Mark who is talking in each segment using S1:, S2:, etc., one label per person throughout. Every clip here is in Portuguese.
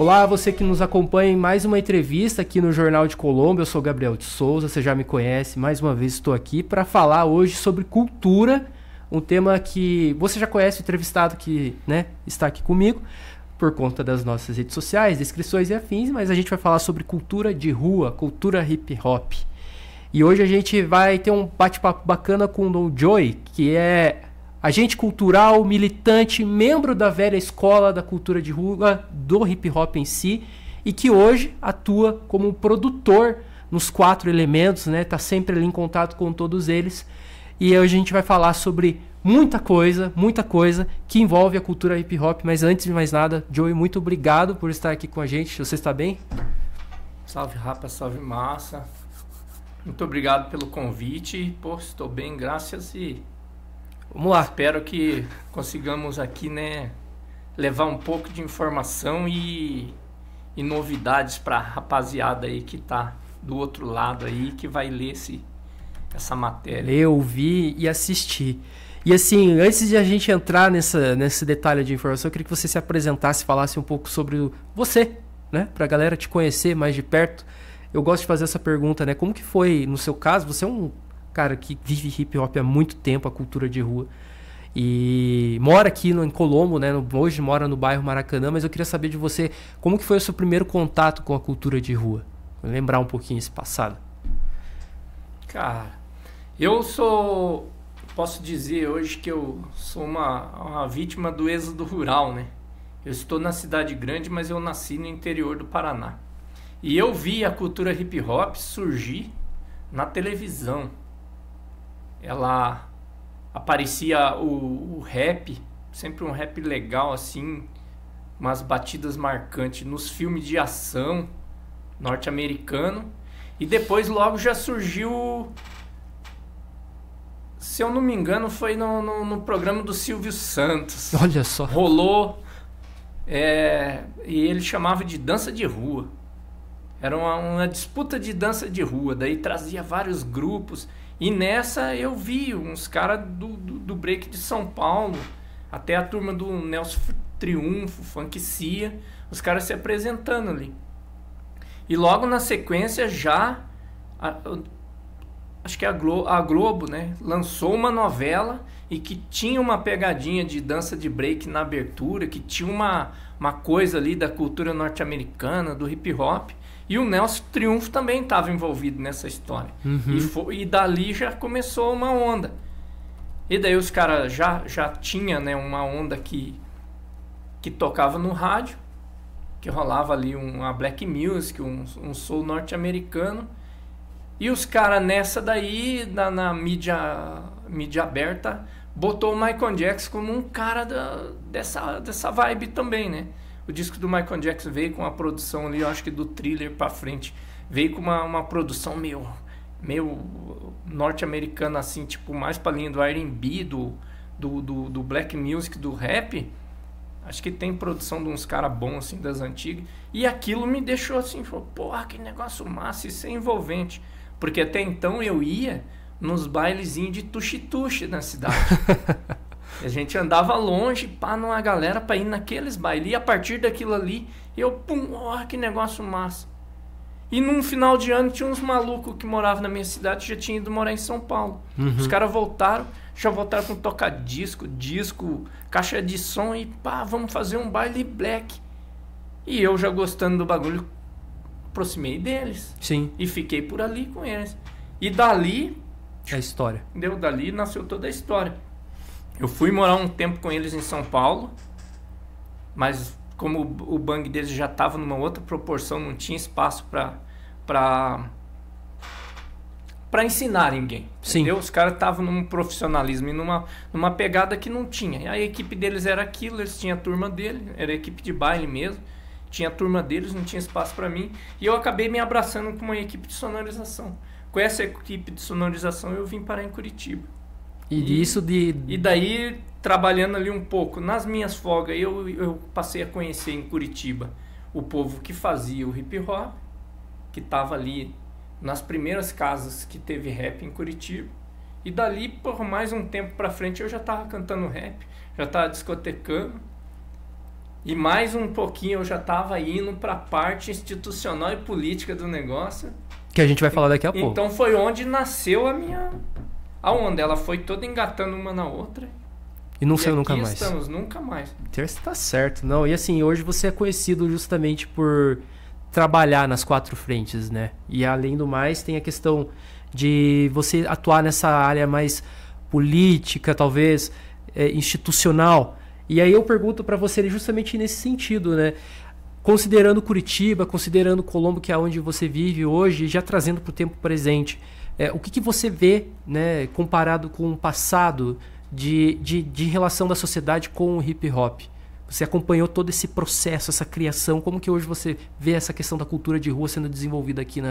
S1: Olá, você que nos acompanha em mais uma entrevista aqui no Jornal de Colombo. Eu sou Gabriel de Souza, você já me conhece. Mais uma vez estou aqui para falar hoje sobre cultura, um tema que você já conhece, o entrevistado que está aqui comigo, por conta das nossas redes sociais, descrições e afins, mas a gente vai falar sobre cultura de rua, cultura hip hop. E hoje a gente vai ter um bate-papo bacana com o Don Joey, que é agente cultural, militante, membro da velha escola da cultura de rua, do hip hop em si, e que hoje atua como produtor nos 4 elementos, né? Tá sempre ali em contato com todos eles. E hoje a gente vai falar sobre muita coisa que envolve a cultura hip hop. Mas antes de mais nada, Joey, muito obrigado por estar aqui com a gente. Você está bem?
S2: Salve rapa, salve massa. Muito obrigado pelo convite. Pô, estou bem, graças e...
S1: Vamos lá.
S2: Espero que consigamos aqui, levar um pouco de informação e novidades para a rapaziada aí que tá do outro lado aí, que vai ler essa matéria.
S1: Eu vi e assisti. E assim, antes de a gente entrar nesse detalhe de informação, eu queria que você se apresentasse, falasse um pouco sobre você, né? Pra galera te conhecer mais de perto. Eu gosto de fazer essa pergunta, né? Como que foi, no seu caso, você é um cara que vive hip hop há muito tempo, a cultura de rua, e mora aqui em Colombo, né? Hoje mora no bairro Maracanã, mas eu queria saber de você, como que foi o seu primeiro contato com a cultura de rua? Lembrar um pouquinho esse passado.
S2: Cara, posso dizer hoje que eu sou uma vítima do êxodo rural, né? Eu estou na cidade grande, mas eu nasci no interior do Paraná. E eu vi a cultura hip hop surgir na televisão. Ela aparecia o rap, sempre um rap legal assim, umas batidas marcantes nos filmes de ação norte-americano, e depois logo já surgiu, se eu não me engano, foi no programa do Silvio Santos.
S1: Olha só.
S2: Rolou, e ele chamava de dança de rua. Era uma disputa de dança de rua, daí trazia vários grupos. E nessa eu vi uns caras do break de São Paulo, até a turma do Nelson Triunfo, Funk Cia, os caras se apresentando ali. E logo na sequência acho que a Globo, né, lançou uma novela e que tinha uma pegadinha de dança de break na abertura, que tinha uma coisa ali da cultura norte-americana, do hip hop. E o Nelson Triunfo também estava envolvido nessa história.
S1: Uhum.
S2: E dali já começou uma onda. E daí os caras já tinham, né, uma onda que tocava no rádio, que rolava ali uma black music, um soul norte-americano. E os caras nessa daí, na mídia aberta, botou o Michael Jackson como um cara dessa vibe também, né? O disco do Michael Jackson veio com a produção ali, eu acho que do Thriller pra frente, veio com uma produção meio norte-americana, assim, tipo, mais pra linha do R&B, do black music, do rap. Acho que tem produção de uns caras bons, assim, das antigas. E aquilo me deixou assim, falou, porra, que negócio massa, isso é envolvente. Porque até então eu ia nos bailezinhos de tuxi-tuxi na cidade. A gente andava longe, numa galera pra ir naqueles bailes. E a partir daquilo ali, que negócio massa. E num final de ano tinha uns malucos que moravam na minha cidade, já tinham ido morar em São Paulo.
S1: Uhum.
S2: Os caras já voltaram com toca-disco, caixa de som e vamos fazer um baile black. E eu já gostando do bagulho, aproximei deles.
S1: Sim.
S2: E fiquei por ali com eles. E dali...
S1: A história.
S2: Dali nasceu toda a história. Eu fui morar um tempo com eles em São Paulo, mas como o bang deles já estava numa outra proporção, não tinha espaço para ensinar ninguém.
S1: Sim.
S2: Entendeu? Os caras estavam num profissionalismo e numa pegada que não tinha. A equipe deles era aquilo, eles tinham a turma dele, era a equipe de baile mesmo, tinha a turma deles, não tinha espaço para mim, e eu acabei me abraçando com uma equipe de sonorização. Com essa equipe de sonorização eu vim parar em Curitiba. E daí, trabalhando ali um pouco, nas minhas folgas, eu passei a conhecer em Curitiba o povo que fazia o hip hop, que estava ali nas primeiras casas que teve rap em Curitiba. E dali, por mais um tempo pra frente, eu já estava cantando rap, já estava discotecando. E mais um pouquinho eu já estava indo para a parte institucional e política do negócio.
S1: Que a gente vai falar daqui a pouco.
S2: Então foi onde nasceu a minha... Aonde ela foi toda engatando uma na outra.
S1: E não saiu nunca mais.
S2: Estamos, nunca mais.
S1: Tá certo. Não, e assim, hoje você é conhecido justamente por trabalhar nas 4 frentes, né? E além do mais, tem a questão de você atuar nessa área mais política, talvez, institucional. E aí eu pergunto para você justamente nesse sentido, né? Considerando Curitiba, considerando Colombo, que é onde você vive hoje, já trazendo para o tempo presente, o que você vê, né, comparado com o passado de relação da sociedade com o hip hop? Você acompanhou todo esse processo, essa criação, como que hoje você vê essa questão da cultura de rua sendo desenvolvida aqui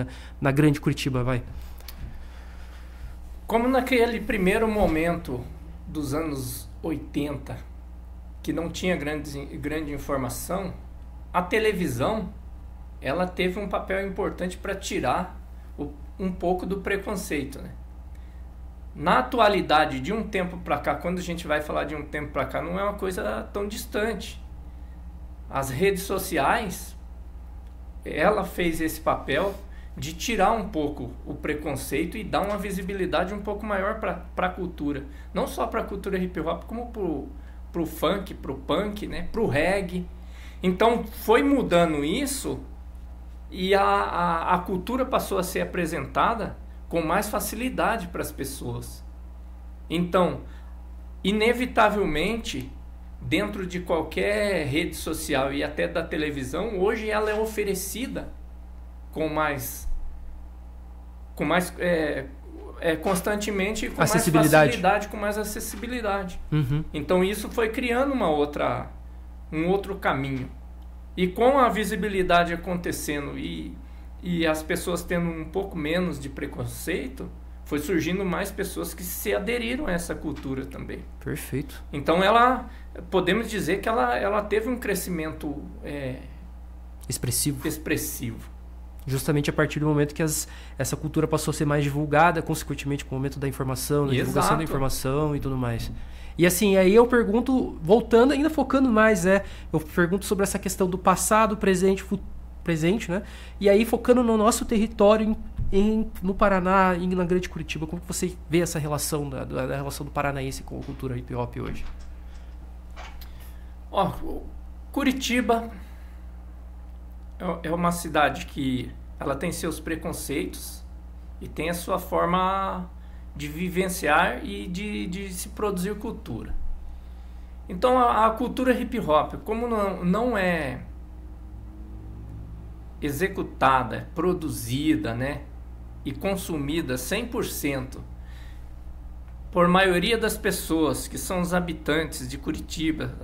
S1: na grande Curitiba, vai?
S2: Como naquele primeiro momento dos anos 80, que não tinha grande informação, a televisão ela teve um papel importante para tirar um pouco do preconceito, né? Na atualidade, de um tempo para cá, quando a gente vai falar de um tempo para cá, não é uma coisa tão distante. As redes sociais, ela fez esse papel de tirar um pouco o preconceito e dar uma visibilidade um pouco maior para a cultura. Não só para a cultura hip hop, como pro funk, pro punk, né? Pro reggae. Então foi mudando isso e a cultura passou a ser apresentada com mais facilidade para as pessoas. Então, inevitavelmente, dentro de qualquer rede social e até da televisão, hoje ela é oferecida constantemente, com mais facilidade, com mais acessibilidade.
S1: Uhum.
S2: Então isso foi criando um outro caminho. E com a visibilidade acontecendo e as pessoas tendo um pouco menos de preconceito, foi surgindo mais pessoas que se aderiram a essa cultura também.
S1: Perfeito.
S2: Então podemos dizer que ela teve um crescimento expressivo.
S1: Justamente a partir do momento que essa cultura passou a ser mais divulgada, consequentemente com o aumento da informação, da divulgação da informação e tudo mais. E assim, aí eu pergunto, voltando, ainda focando mais, eu pergunto sobre essa questão do passado, presente, né? E aí focando no nosso território, no Paraná, na Grande Curitiba, como você vê essa relação da relação do paranaense com a cultura hip hop hoje?
S2: Curitiba é uma cidade que ela tem seus preconceitos e tem a sua forma de vivenciar e de se produzir cultura. Então a cultura hip hop, como não é executada, produzida, né, e consumida 100% por maioria das pessoas que são os habitantes de Curitiba,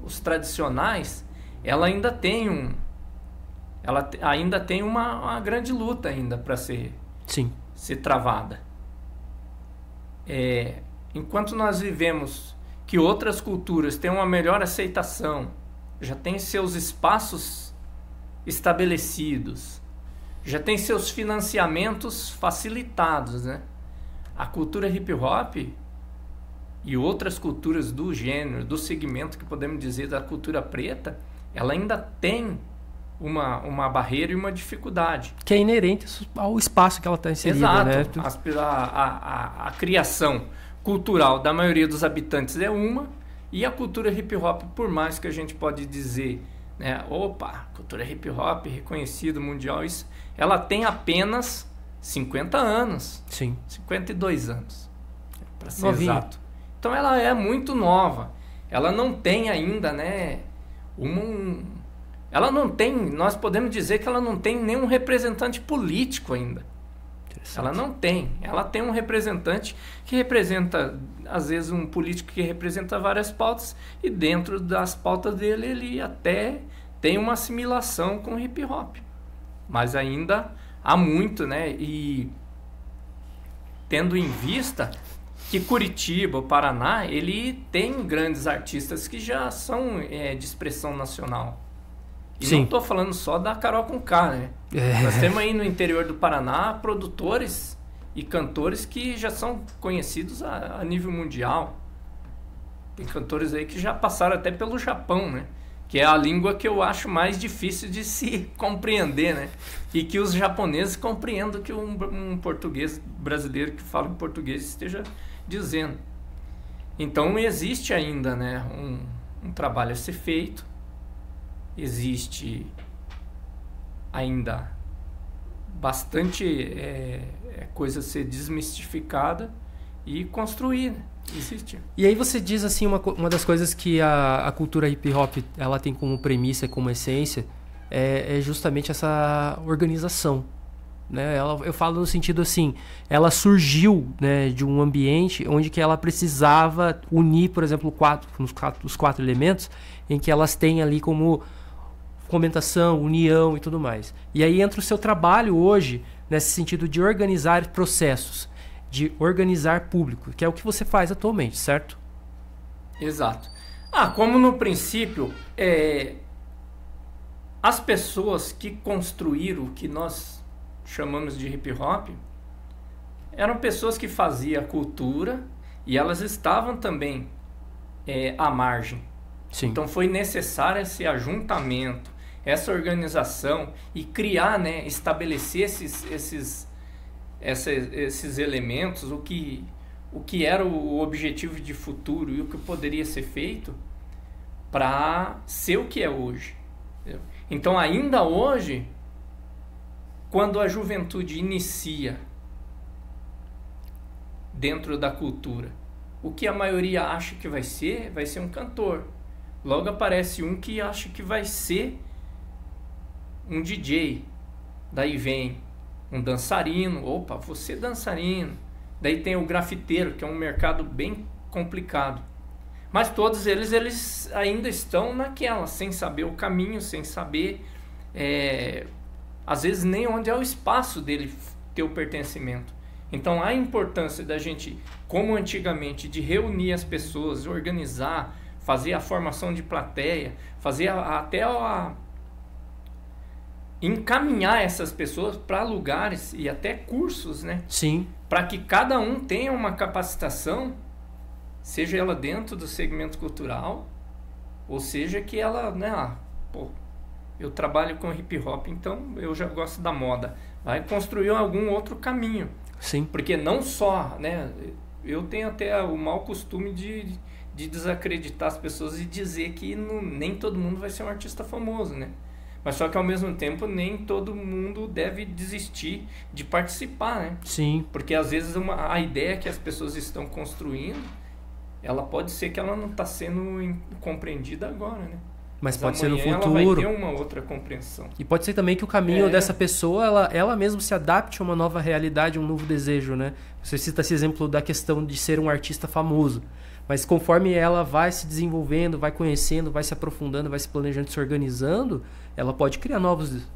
S2: os tradicionais, ela ainda tem uma grande luta ainda para ser travada. Enquanto nós vivemos que outras culturas têm uma melhor aceitação, já têm seus espaços estabelecidos, já têm seus financiamentos facilitados, né? A cultura hip hop e outras culturas do gênero, do segmento que podemos dizer da cultura preta, ela ainda tem uma barreira e uma dificuldade.
S1: Que é inerente ao espaço que ela está inserida.
S2: Exato.
S1: Né?
S2: A criação cultural da maioria dos habitantes é uma, e a cultura hip hop, por mais que a gente pode dizer, né, cultura hip hop reconhecida mundial, isso, ela tem apenas 50 anos.
S1: Sim.
S2: 52 anos, para ser
S1: novinha.
S2: Exato. Então ela é muito nova. Ela não tem ainda, né, ela não tem, nós podemos dizer que ela não tem nenhum representante político ainda. Ela não tem. Ela tem um representante que representa, às vezes, um político que representa várias pautas, e dentro das pautas dele ele até tem uma assimilação com o hip hop. Mas ainda há muito, né? E tendo em vista que Curitiba, o Paraná, ele tem grandes artistas que já são de expressão nacional. E
S1: Sim.
S2: Não estou falando só da Carol Conká, né? Nós temos aí no interior do Paraná produtores e cantores que já são conhecidos a nível mundial. Tem cantores aí que já passaram até pelo Japão, né? que é a língua que eu acho mais difícil de se compreender, né? E que os japoneses compreendam que um português brasileiro que fala em português esteja dizendo. Então existe ainda, né, um trabalho a ser feito, existe ainda bastante coisa a ser desmistificada e construir, né? Existe.
S1: E aí você diz assim, uma das coisas que a cultura hip hop ela tem como premissa e como essência é justamente essa organização, né? Eu falo no sentido assim, ela surgiu, né, de um ambiente onde que ela precisava unir, por exemplo, os quatro elementos em que elas têm ali como fomentação, união e tudo mais. E aí entra o seu trabalho hoje nesse sentido de organizar processos, de organizar público, que é o que você faz atualmente, certo?
S2: Exato. Como no princípio, as pessoas que construíram o que nós chamamos de hip hop eram pessoas que faziam cultura e elas estavam também à margem.
S1: Sim.
S2: Então foi necessário esse ajuntamento, essa organização e criar, né, estabelecer esses elementos, o que era o objetivo de futuro e o que poderia ser feito para ser o que é hoje. Entendeu? Então, ainda hoje, quando a juventude inicia dentro da cultura, o que a maioria acha que vai ser um cantor. Logo aparece um que acha que vai ser um DJ. Daí vem um dançarino, opa, você dançarino. Daí tem o grafiteiro, que é um mercado bem complicado. Mas todos eles ainda estão naquela, sem saber o caminho, sem saber, às vezes, nem onde é o espaço dele ter o pertencimento. Então, a importância da gente, como antigamente, de reunir as pessoas, organizar, fazer a formação de plateia, fazer até encaminhar essas pessoas para lugares e até cursos, né?
S1: Sim.
S2: Para que cada um tenha uma capacitação, seja ela dentro do segmento cultural, ou seja que ela, né, eu trabalho com hip hop, então eu já gosto da moda. Vai construir algum outro caminho.
S1: Sim.
S2: Porque não só, né, eu tenho até o mau costume de desacreditar as pessoas e dizer que nem todo mundo vai ser um artista famoso, né? Mas só que ao mesmo tempo nem todo mundo deve desistir de participar, né?
S1: Sim.
S2: Porque às vezes a ideia que as pessoas estão construindo, ela pode ser que ela não está sendo compreendida agora, né?
S1: Mas pode ser no futuro.
S2: Ela vai ter uma outra compreensão.
S1: E pode ser também que o caminho dessa pessoa, ela mesma se adapte a uma nova realidade, um novo desejo, né? Você cita esse exemplo da questão de ser um artista famoso. Mas conforme ela vai se desenvolvendo, vai conhecendo, vai se aprofundando, vai se planejando, se organizando, ela pode criar novas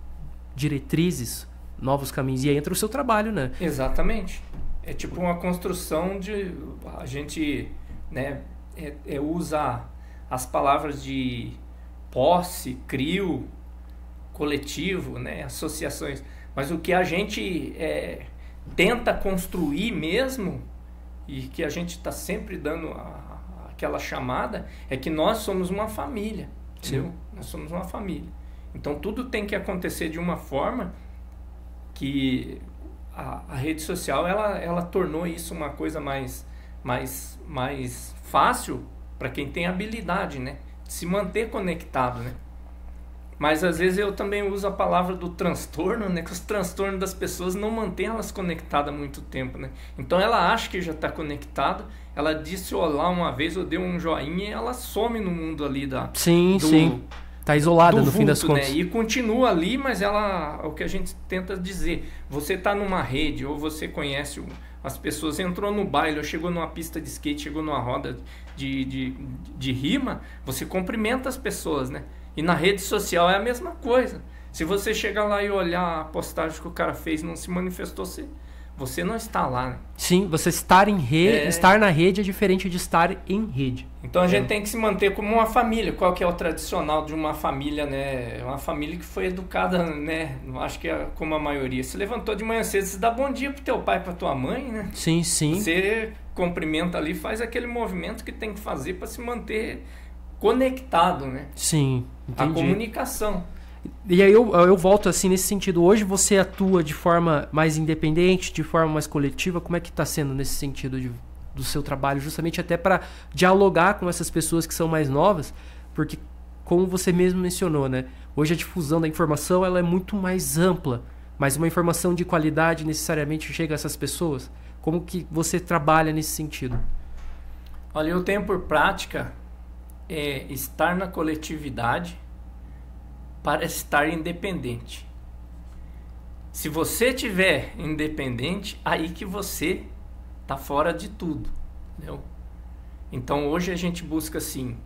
S1: diretrizes, novos caminhos. E aí entra o seu trabalho, né?
S2: Exatamente. É tipo uma construção de... A gente, né, usa as palavras de posse, crio, coletivo, né, associações. Mas o que a gente tenta construir mesmo, e que a gente está sempre dando aquela chamada, é que nós somos uma família. Entendeu? Nós somos uma família. Então tudo tem que acontecer de uma forma que a rede social ela tornou isso uma coisa mais fácil para quem tem habilidade, né? De se manter conectado, né? Mas às vezes eu também uso a palavra do transtorno, né? Que os transtornos das pessoas não mantêm elas conectadas há muito tempo, né? Então ela acha que já está conectada, ela disse olá uma vez, ou deu um joinha e ela some no mundo ali
S1: sim. Tá isolada no fim das contas.
S2: Né? E continua ali, mas o que a gente tenta dizer, você está numa rede, ou você conhece as pessoas, entrou no baile, ou chegou numa pista de skate, chegou numa roda de rima, você cumprimenta as pessoas, né? E na rede social é a mesma coisa. Se você chegar lá e olhar a postagem que o cara fez e não se manifestou, você não está lá, né?
S1: Sim, você estar estar na rede é diferente de estar em rede.
S2: Então a gente tem que se manter como uma família. Qual que é o tradicional de uma família, né? Uma família que foi educada, né? Acho que é como a maioria. Se levantou de manhã cedo, você dá bom dia pro teu pai, pra tua mãe, né?
S1: Sim.
S2: Você cumprimenta ali, faz aquele movimento que tem que fazer para se manter conectado, né?
S1: Sim,
S2: A
S1: entendi.
S2: comunicação.
S1: E aí eu volto assim nesse sentido. Hoje você atua de forma mais independente, de forma mais coletiva. Como é que está sendo nesse sentido do seu trabalho? Justamente até para dialogar com essas pessoas que são mais novas. Porque, como você mesmo mencionou, né? Hoje a difusão da informação ela é muito mais ampla. Mas uma informação de qualidade necessariamente chega a essas pessoas? Como que você trabalha nesse sentido?
S2: Olha, eu tenho por prática estar na coletividade para estar independente. Se você estiver independente, aí que você está fora de tudo, entendeu? Então hoje a gente busca assim,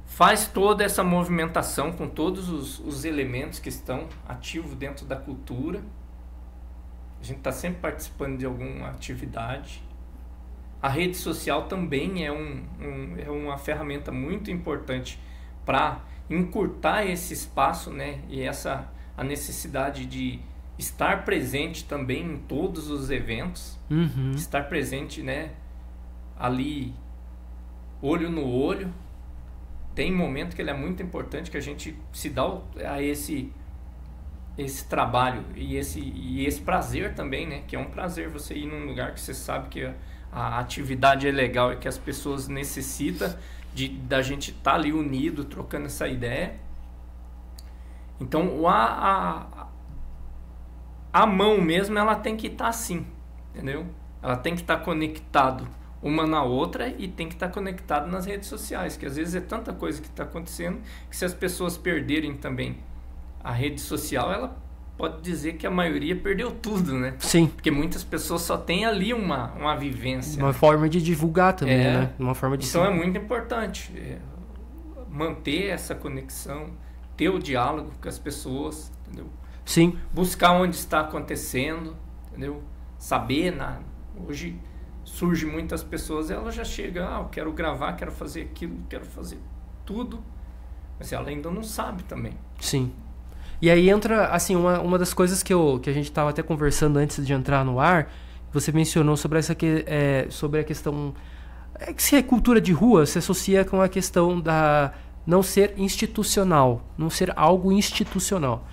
S2: faz toda essa movimentação com todos os elementos que estão ativos dentro da cultura. A gente está sempre participando de alguma atividade. A rede social também é uma ferramenta muito importante para encurtar esse espaço, né? E a necessidade de estar presente também em todos os eventos.
S1: Uhum.
S2: Estar presente, né? Ali, olho no olho. Tem momento que ele é muito importante, que a gente se dá a esse trabalho e esse prazer também, né? Que é um prazer você ir num lugar que você sabe que a atividade é legal e que as pessoas necessitam da gente estar ali unido, trocando essa ideia. Então a mão mesmo, ela tem que estar assim, entendeu? Ela tem que estar conectado uma na outra e tem que estar conectado nas redes sociais, que às vezes é tanta coisa que está acontecendo que se as pessoas perderem também a rede social, ela pode dizer que a maioria perdeu tudo, né?
S1: Sim.
S2: Porque muitas pessoas só têm ali uma vivência.
S1: Uma forma de divulgar também, né? Uma forma de
S2: então é muito importante manter essa conexão, ter o diálogo com as pessoas, entendeu?
S1: Sim.
S2: Buscar onde está acontecendo, entendeu? Saber, hoje surge muitas pessoas, ela já chega, eu quero gravar, quero fazer aquilo, quero fazer tudo, mas ela ainda não sabe também.
S1: Sim. E aí entra, assim, uma das coisas que a gente estava até conversando antes de entrar no ar, você mencionou sobre sobre a questão, que se é cultura de rua, se associa com a questão da não ser institucional, não ser algo institucional.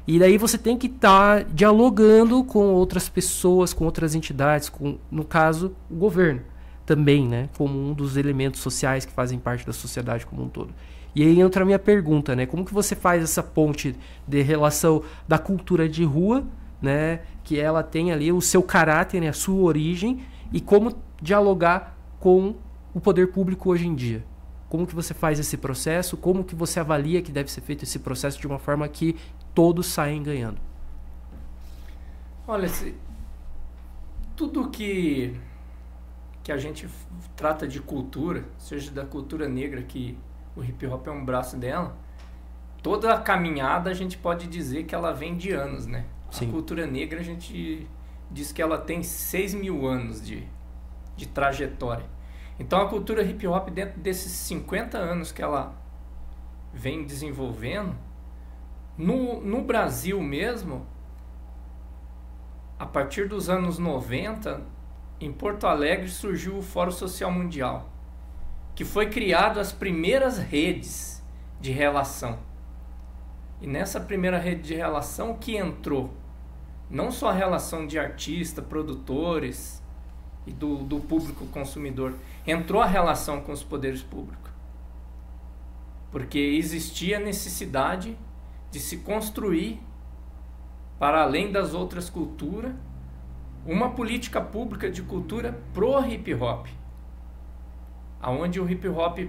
S1: E daí você tem que estar dialogando com outras pessoas, com outras entidades, no caso, o governo também, né? Como um dos elementos sociais que fazem parte da sociedade como um todo. E aí entra a minha pergunta, né? Como que você faz essa ponte de relação da cultura de rua, né? Que ela tem ali o seu caráter, né? A sua origem, e como dialogar com o poder público hoje em dia? Como que você faz esse processo? Como que você avalia que deve ser feito esse processo de uma forma que todos saem ganhando?
S2: Olha, tudo que a gente trata de cultura, seja da cultura negra, que o hip hop é um braço dela, toda a caminhada a gente pode dizer que ela vem de anos, né? Sim. A cultura negra a gente diz que ela tem 6.000 anos de trajetória. Então a cultura hip hop, dentro desses 50 anos que ela vem desenvolvendo, no Brasil mesmo, a partir dos anos 90, em Porto Alegre surgiu o Fórum Social Mundial, que foi criado as primeiras redes de relação. E nessa primeira rede de relação que entrou não só a relação de artista, produtores e do público consumidor, entrou a relação com os poderes públicos. Porque existia a necessidade de se construir, para além das outras culturas, uma política pública de cultura pro hip hop. Aonde o hip hop,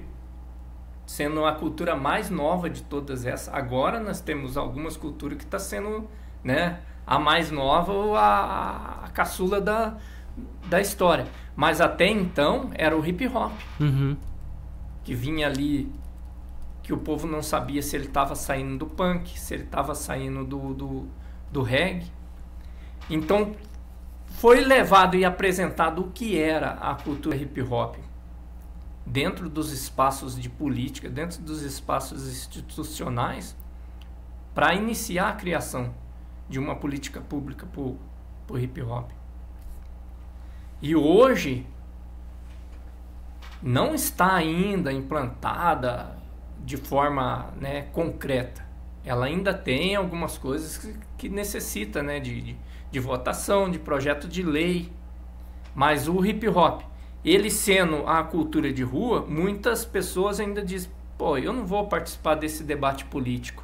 S2: sendo a cultura mais nova de todas essas, agora nós temos algumas culturas que está sendo, né, a mais nova ou a caçula da história. Mas até então era o hip hop.
S1: Uhum.
S2: Que vinha ali, que o povo não sabia se ele estava saindo do punk, se ele estava saindo do reggae. Então foi levado e apresentado o que era a cultura hip hop dentro dos espaços de política, dentro dos espaços institucionais, para iniciar a criação de uma política pública para o hip hop. E hoje não está ainda implantada de forma, né, concreta. Ela ainda tem algumas coisas que necessita, né, de votação, de projeto de lei. Mas o hip hop, ele sendo a cultura de rua, muitas pessoas ainda dizem, pô, eu não vou participar desse debate político.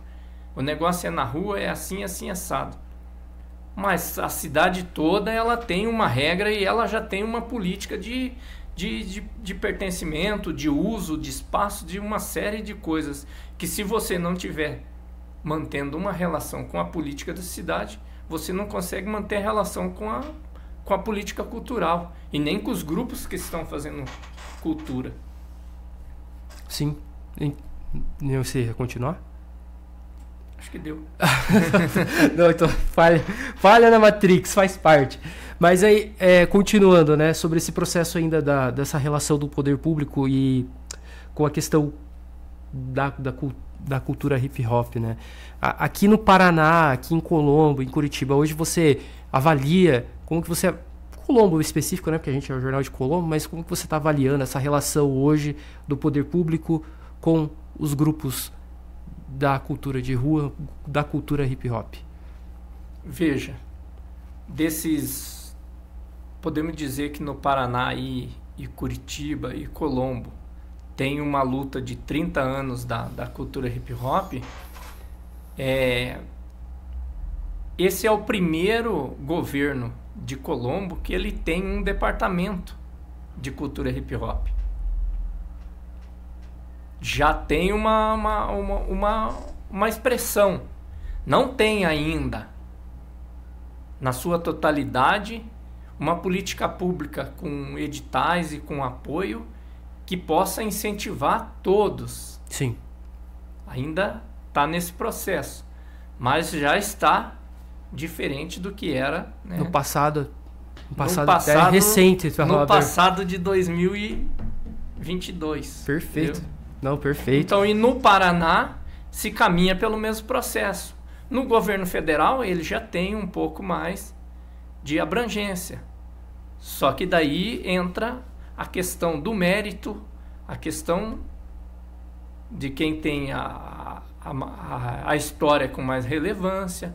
S2: O negócio é na rua, é assim, assim, assado. Mas a cidade toda, ela tem uma regra e ela já tem uma política de pertencimento, de uso, de espaço, de uma série de coisas que, se você não tiver mantendo uma relação com a política da cidade, você não consegue manter relação com a política cultural e nem com os grupos que estão fazendo cultura.
S1: Sim. Você ia continuar?
S2: Acho que deu.
S1: Não, então falha na Matrix, faz parte. Mas aí, continuando, né, sobre esse processo ainda dessa relação do poder público e com a questão da cultura hip hop, né? Aqui no Paraná, aqui em Colombo, em Curitiba, hoje você avalia como que você... Colombo específico, né, porque a gente é o Jornal de Colombo, mas como que você está avaliando essa relação hoje do poder público com os grupos da cultura de rua, da cultura hip hop?
S2: Veja, podemos dizer que no Paraná e Curitiba e Colombo tem uma luta de 30 anos da cultura hip hop. Esse é o primeiro governo de Colombo que ele tem um departamento de cultura hip hop. Já tem uma expressão. Não tem ainda, na sua totalidade, uma política pública com editais e com apoio que possa incentivar todos.
S1: Sim.
S2: Ainda está nesse processo, mas já está diferente do que era, né?
S1: No passado é recente.
S2: No passado de 2022.
S1: Perfeito.
S2: Entendeu?
S1: Não, perfeito.
S2: Então, e no Paraná se caminha pelo mesmo processo. No governo federal ele já tem um pouco mais de abrangência. Só que daí entra a questão do mérito, a questão de quem tem a história com mais relevância.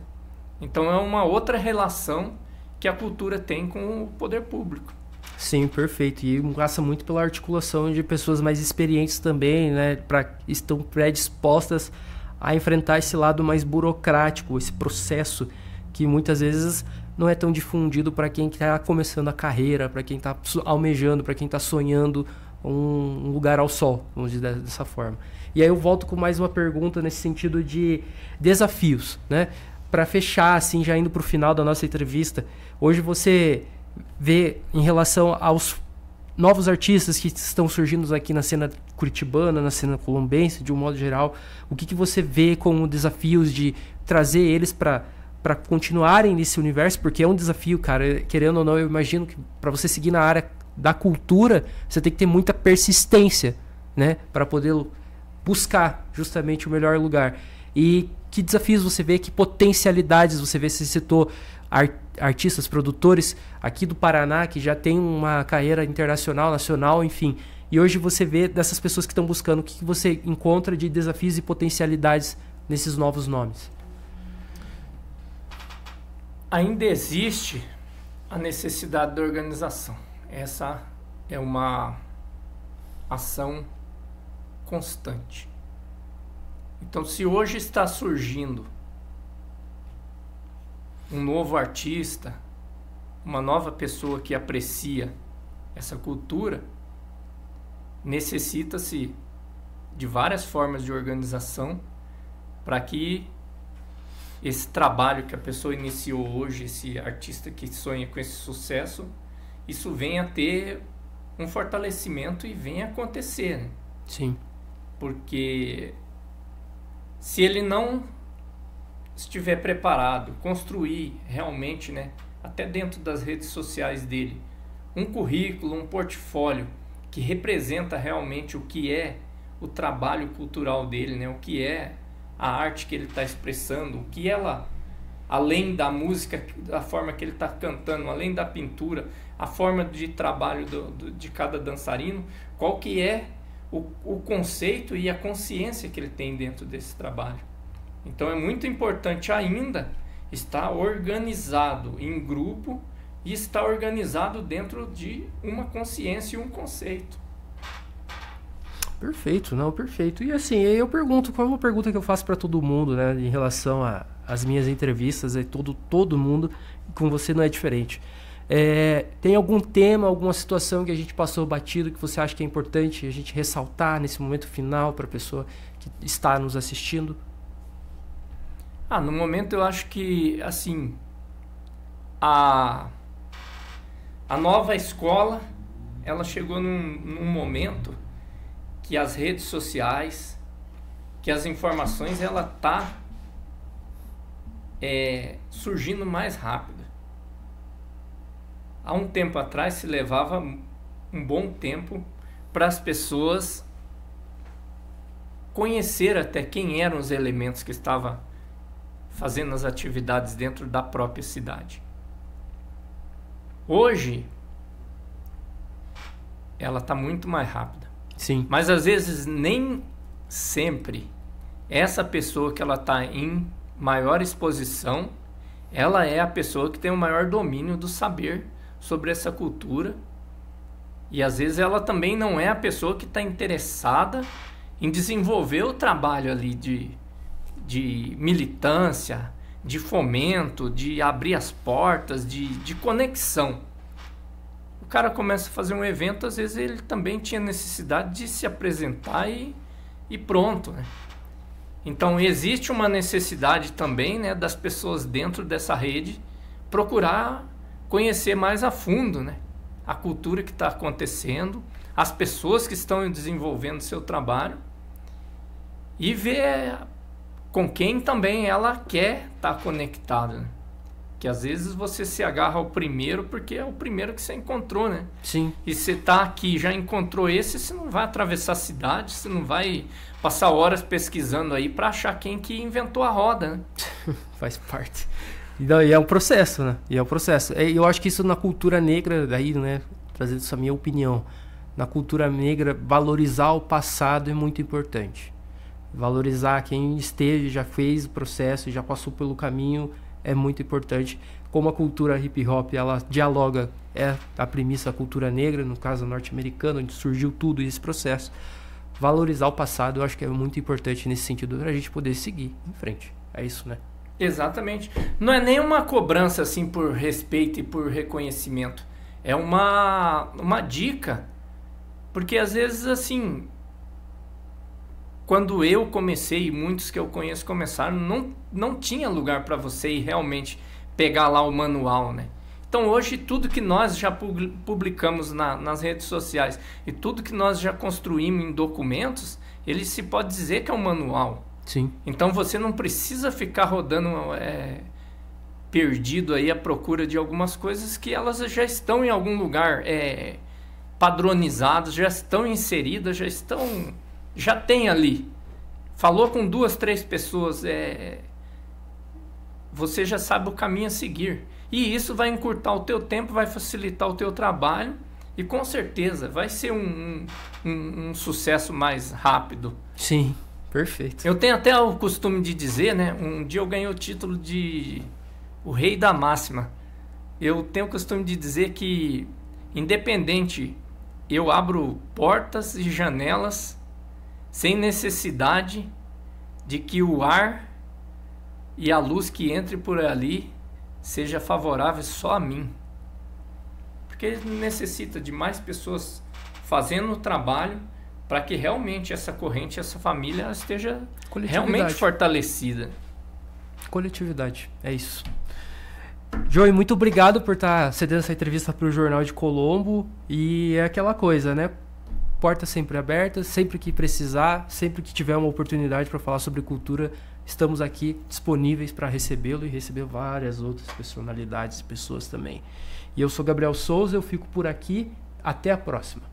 S2: Então é uma outra relação que a cultura tem com o poder público.
S1: Sim, perfeito. E passa muito pela articulação de pessoas mais experientes também, né? Estão predispostas a enfrentar esse lado mais burocrático, esse processo que muitas vezes não é tão difundido para quem está começando a carreira, para quem está almejando, para quem está sonhando um lugar ao sol, vamos dizer dessa forma. E aí eu volto com mais uma pergunta nesse sentido de desafios, né? Para fechar, assim, já indo para o final da nossa entrevista, hoje você vê em relação aos novos artistas que estão surgindo aqui na cena curitibana, na cena colombense, de um modo geral, o que você vê como desafios de trazer eles para continuarem nesse universo? Porque é um desafio, cara, querendo ou não, eu imagino que para você seguir na área da cultura, você tem que ter muita persistência, né, para poder buscar justamente o melhor lugar. E que desafios você vê, que potencialidades você vê? Você citou artistas, produtores aqui do Paraná que já tem uma carreira internacional, nacional, enfim. E hoje você vê dessas pessoas que estão buscando, o que você encontra de desafios e potencialidades nesses novos nomes?
S2: Ainda existe a necessidade da organização. Essa é uma ação constante. Então, se hoje está surgindo um novo artista, uma nova pessoa que aprecia essa cultura, necessita-se de várias formas de organização para que esse trabalho que a pessoa iniciou hoje, esse artista que sonha com esse sucesso, isso venha a ter um fortalecimento e venha a acontecer, né?
S1: Sim.
S2: Porque se ele não estiver preparado, construir realmente, né, até dentro das redes sociais dele, um currículo, um portfólio que representa realmente o que é o trabalho cultural dele, né, o que é a arte que ele está expressando, o que ela além da música, da forma que ele está cantando, além da pintura, a forma de trabalho de cada dançarino, qual que é o conceito e a consciência que ele tem dentro desse trabalho. Então é muito importante ainda estar organizado em grupo e estar organizado dentro de uma consciência e um conceito.
S1: Perfeito, não, perfeito. E assim, eu pergunto, qual é uma pergunta que eu faço para todo mundo, né, em relação às minhas entrevistas, todo mundo, com você não é diferente. Tem algum tema, alguma situação que a gente passou batido que você acha que é importante a gente ressaltar nesse momento final para a pessoa que está nos assistindo?
S2: No momento eu acho que, assim, a nova escola, ela chegou num momento que as redes sociais, que as informações, ela tá surgindo mais rápido. Há um tempo atrás se levava um bom tempo para as pessoas conhecer até quem eram os elementos que estavam fazendo as atividades dentro da própria cidade. Hoje, ela está muito mais rápida.
S1: Sim.
S2: Mas às vezes nem sempre essa pessoa que ela está em maior exposição, ela é a pessoa que tem o maior domínio do saber sobre essa cultura. E às vezes ela também não é a pessoa que está interessada em desenvolver o trabalho ali de militância, de fomento, de abrir as portas, de conexão. O cara começa a fazer um evento, às vezes ele também tinha necessidade de se apresentar e pronto, né? Então existe uma necessidade também, né, das pessoas dentro dessa rede procurar conhecer mais a fundo, né, a cultura que está acontecendo, as pessoas que estão desenvolvendo seu trabalho e ver com quem também ela quer estar conectada, né? Que às vezes você se agarra ao primeiro porque é o primeiro que você encontrou, né?
S1: Sim.
S2: E você tá aqui, já encontrou esse, você não vai atravessar a cidade, você não vai passar horas pesquisando aí para achar quem que inventou a roda, né?
S1: Faz parte. E é um processo, né? E é um processo. Eu acho que isso na cultura negra, daí, né? Trazendo essa minha opinião, na cultura negra, valorizar o passado é muito importante. Valorizar quem esteve, já fez o processo, já passou pelo caminho, é muito importante. Como a cultura hip hop, ela dialoga, a premissa da cultura negra, no caso norte-americana, onde surgiu tudo esse processo. Valorizar o passado, eu acho que é muito importante nesse sentido, para a gente poder seguir em frente. É isso, né?
S2: Exatamente. Não é nem uma cobrança assim por respeito e por reconhecimento. É uma dica. Porque às vezes assim, quando eu comecei e muitos que eu conheço começaram, não tinha lugar para você ir realmente pegar lá o manual, né? Então hoje tudo que nós já publicamos nas redes sociais e tudo que nós já construímos em documentos, ele se pode dizer que é um manual.
S1: Sim.
S2: Então você não precisa ficar rodando perdido aí à procura de algumas coisas que elas já estão em algum lugar padronizadas, já estão inseridas, já tem ali. Falou com 2, 3 pessoas, você já sabe o caminho a seguir. E isso vai encurtar o teu tempo, vai facilitar o teu trabalho e com certeza vai ser um sucesso mais rápido.
S1: Sim, perfeito.
S2: Eu tenho até o costume de dizer, né? Um dia eu ganhei o título de o rei da máxima. Eu tenho o costume de dizer que, independente, eu abro portas e janelas sem necessidade de que o ar e a luz que entre por ali seja favorável só a mim. Porque ele necessita de mais pessoas fazendo o trabalho para que realmente essa corrente, essa família esteja realmente fortalecida.
S1: Coletividade, é isso. Joey, muito obrigado por estar cedendo essa entrevista para o Jornal de Colombo. E é aquela coisa, né? Portas sempre abertas, sempre que precisar, sempre que tiver uma oportunidade para falar sobre cultura, estamos aqui disponíveis para recebê-lo e receber várias outras personalidades e pessoas também. E eu sou Gabriel Souza, eu fico por aqui. Até a próxima.